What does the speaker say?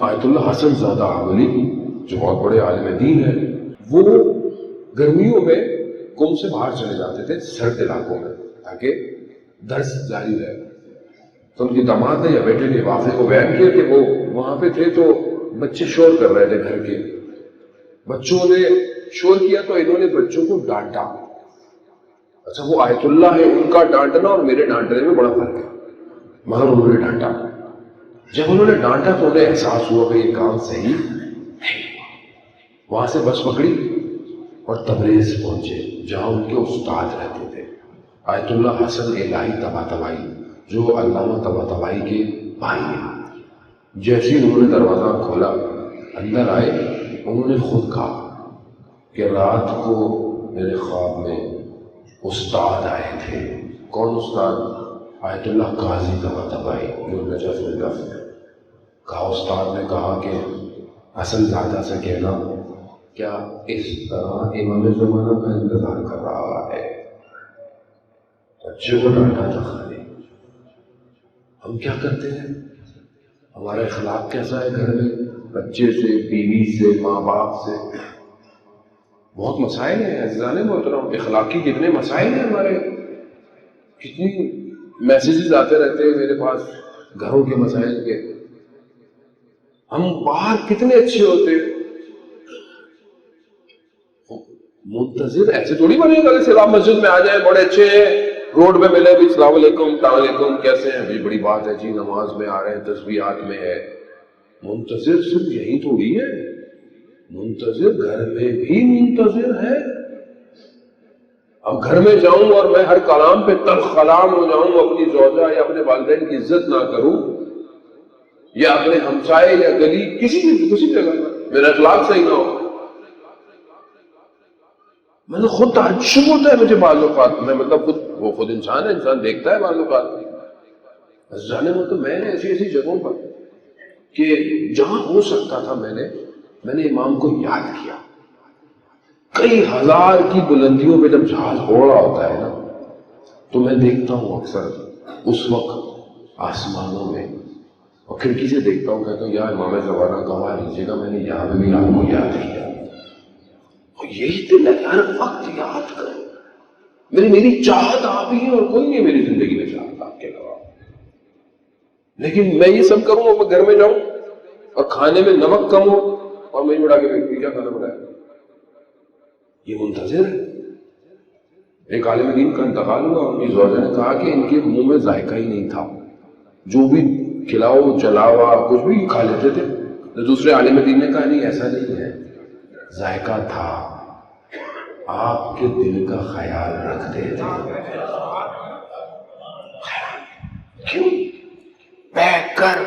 آیت اللہ حسن زادہ عاملی جو بہت بڑے عالم دین ہیں، وہ گرمیوں میں قوم سے باہر چلے جاتے تھے سرد علاقوں میں تاکہ درس جاری رہے. تو ان کے داماد نے یا بیٹے نے واقعے کو بیان کیا کہ وہ وہاں پہ تھے تو بچے شور کر رہے تھے گھر کے. بچوں نے شور کیا تو انہوں نے بچوں کو ڈانٹا. اچھا وہ آیت اللہ ہے، ان کا ڈانٹنا اور میرے ڈانٹنے میں بڑا فرق ہے، مگر انہوں نے ڈانٹا. جب انہوں نے ڈانٹا تو انہیں احساس ہوا کہ یہ کام صحیح نہیں. وہاں سے بس پکڑی اور تبریز پہنچے جہاں ان کے استاد رہتے تھے آیت اللہ حسن الہی طباطبائی، جو علامہ طباطبائی کے بھائی ہیں. جیسے انہوں نے دروازہ کھولا اندر آئے، انہوں نے خود کہا کہ رات کو میرے خواب میں استاد آئے تھے. کون استاد؟ آیت اللہ قاضی طباطبائی جو نجف النجف ہے. کہا استاد نے کہا کہ حسن زادہ سے کہنا کیا اس طرح امام زمانہ کا انتظار کر رہا ہے. بچے کو ڈانٹا تھا خالی. ہم کیا کرتے ہیں؟ ہمارا اخلاق کیسا ہے گھر میں؟ بچے سے، بیوی سے، ماں باپ سے بہت مسائل ہیں. عزیزان محترم، اخلاقی کتنے مسائل ہیں ہمارے. کتنی میسیجز آتے رہتے ہیں میرے پاس گھروں کے مسائل کے. ہم باہر کتنے اچھے ہوتے ہیں، منتظر ایسے تھوڑی بنے گا کہ آپ مسجد میں آ جائیں بڑے اچھے ہیں، روڈ پہ ملے بھی السلام علیکم السلام علیکم کیسے ہیں، بڑی بات ہے جی، نماز میں آ رہے ہیں، تسبیحات میں ہے. منتظر صرف یہی تھوڑی ہے، منتظر گھر میں بھی منتظر ہے. اب گھر میں جاؤں اور میں ہر کلام پہ تلخ کلام ہو جاؤں، اپنی زوجہ یا اپنے والدین کی عزت نہ کروں، یا اپنے ہمسائے یا گلی کسی جگہ میرا اخلاق صحیح نہ ہو. میں نے خود تعجب ہوتا ہے مجھے بعض اوقات میں، مطلب وہ خود انسان ہے، انسان دیکھتا ہے بعض اوقات جانے میں. تو میں نے ایسی جگہوں پر کہ جہاں ہو سکتا تھا میں نے امام کو یاد کیا. کئی ہزار کی بلندیوں پہ جب جہاز ہو رہا ہوتا ہے نا، تو میں دیکھتا ہوں اکثر اس وقت آسمانوں میں اور کھڑکی سے دیکھتا ہوں، کہتا ہوں یا امام زمانہ گواہ رہیے گا میں نے یہاں پہ بھی آپ کو یاد کیا. اور یہی دل ہے ہر وقت یاد کرو. میری چاہت آپ ہی ہیں اور کوئی نہیں میری زندگی میں چاہتا آپ کے علاوہ. لیکن میں یہ سب کروں اور میں گھر میں جاؤں اور کھانے میں نمک کم ہو اور میں بڑھا کے بیٹھ کیا کھانا بنایا. یہ منتظر ہے. ایک عالم دین کا انتقال ہوا اور میری زوجہ نے کہا کہ ان کے منہ میں ذائقہ ہی نہیں تھا، جو بھی کھلاؤ چلاوا کچھ بھی کھا لیتے تھے. دوسرے عالم دین نے کہا نہیں ایسا نہیں ہے، ذائقہ تھا، آپ کے دل کا خیال رکھتے تھے. کیوں؟ بیٹھ کر